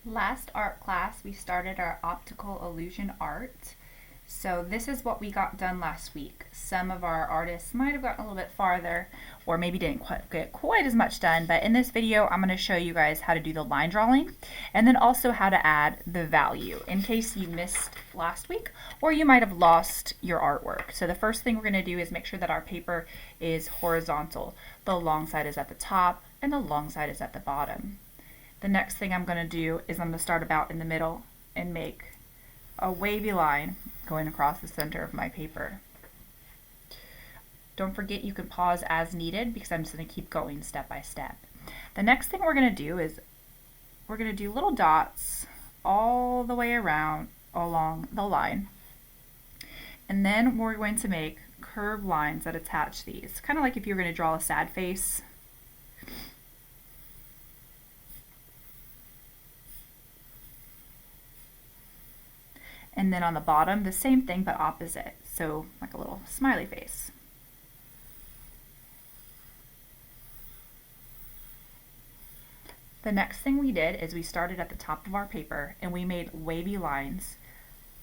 Last art class, we started our optical illusion art. So this is what we got done last week. Some of our artists might have gotten a little bit farther or maybe didn't get quite as much done, but in this video I'm going to show you guys how to do the line drawing and then also how to add the value in case you missed last week or you might have lost your artwork. So the first thing we're going to do is make sure that our paper is horizontal. The long side is at the top and the long side is at the bottom. The next thing I'm going to do is I'm going to start about in the middle and make a wavy line going across the center of my paper. Don't forget you can pause as needed because I'm just going to keep going step by step. The next thing we're going to do is we're going to do little dots all the way around along the line. And then we're going to make curved lines that attach these, kind of like if you're going to draw a sad face. And then on the bottom, the same thing but opposite, so like a little smiley face. The next thing we did is we started at the top of our paper and we made wavy lines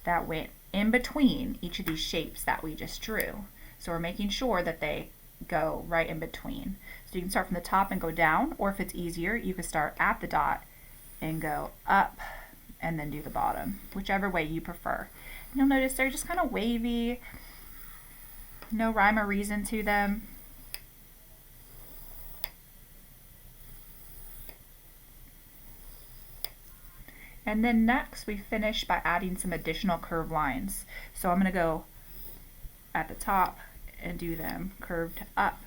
that went in between each of these shapes that we just drew. So we're making sure that they go right in between. So you can start from the top and go down, or if it's easier, you can start at the dot and go up and then do the bottom, whichever way you prefer. And you'll notice they're just kind of wavy, no rhyme or reason to them. And then next we finish by adding some additional curved lines. So I'm going to go at the top and do them curved up.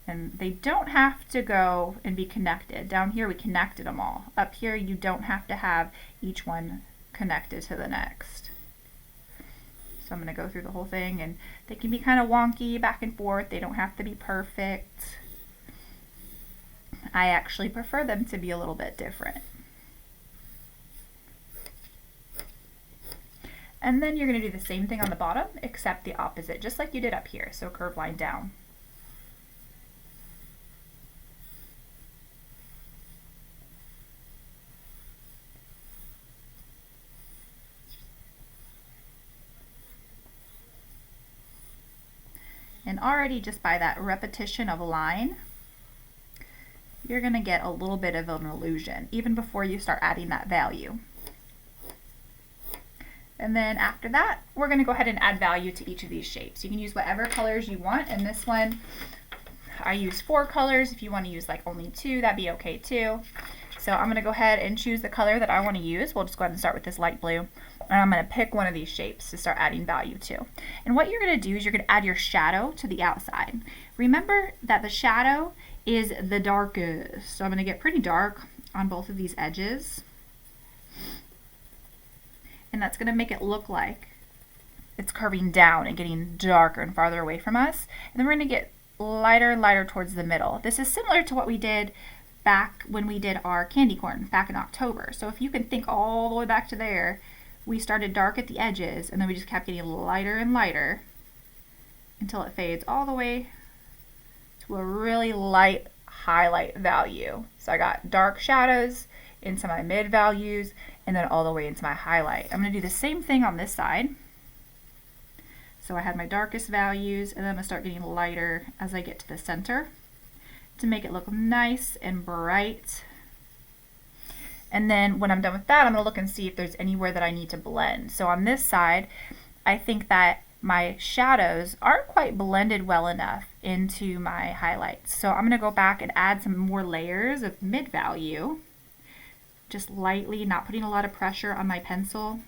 And they don't have to go and be connected. Down here we connected them all. Up here you don't have to have each one connected to the next. So I'm going to go through the whole thing, and they can be kind of wonky back and forth. They don't have to be perfect. I actually prefer them to be a little bit different. And then you're going to do the same thing on the bottom except the opposite, just like you did up here. So curved line down. And already just by that repetition of a line, you're going to get a little bit of an illusion, even before you start adding that value. And then after that, we're going to go ahead and add value to each of these shapes. You can use whatever colors you want. In this one, I use 4 colors. If you want to use like only 2, that'd be okay too. So I'm going to go ahead and choose the color that I want to use. We'll just go ahead and start with this light blue. And I'm going to pick one of these shapes to start adding value to. And what you're going to do is you're going to add your shadow to the outside. Remember that the shadow is the darkest. So I'm going to get pretty dark on both of these edges. And that's going to make it look like it's curving down and getting darker and farther away from us. And then we're going to get lighter and lighter towards the middle. This is similar to what we did back when we did our candy corn back in October. So if you can think all the way back to there, we started dark at the edges and then we just kept getting lighter and lighter until it fades all the way to a really light highlight value. So I got dark shadows into my mid values and then all the way into my highlight. I'm going to do the same thing on this side. So I had my darkest values and then I'm going to start getting lighter as I get to the center to make it look nice and bright. And then when I'm done with that, I'm going to look and see if there's anywhere that I need to blend. So on this side, I think that my shadows aren't quite blended well enough into my highlights. So I'm going to go back and add some more layers of mid value, just lightly, not putting a lot of pressure on my pencil.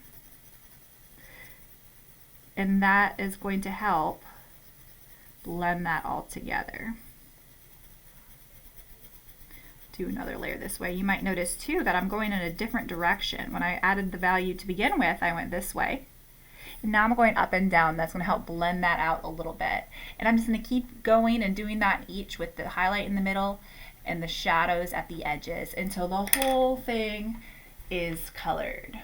And that is going to help blend that all together. Do another layer this way. You might notice too that I'm going in a different direction. When I added the value to begin with, I went this way. And now I'm going up and down. That's going to help blend that out a little bit. And I'm just going to keep going and doing that each with the highlight in the middle and the shadows at the edges until the whole thing is colored.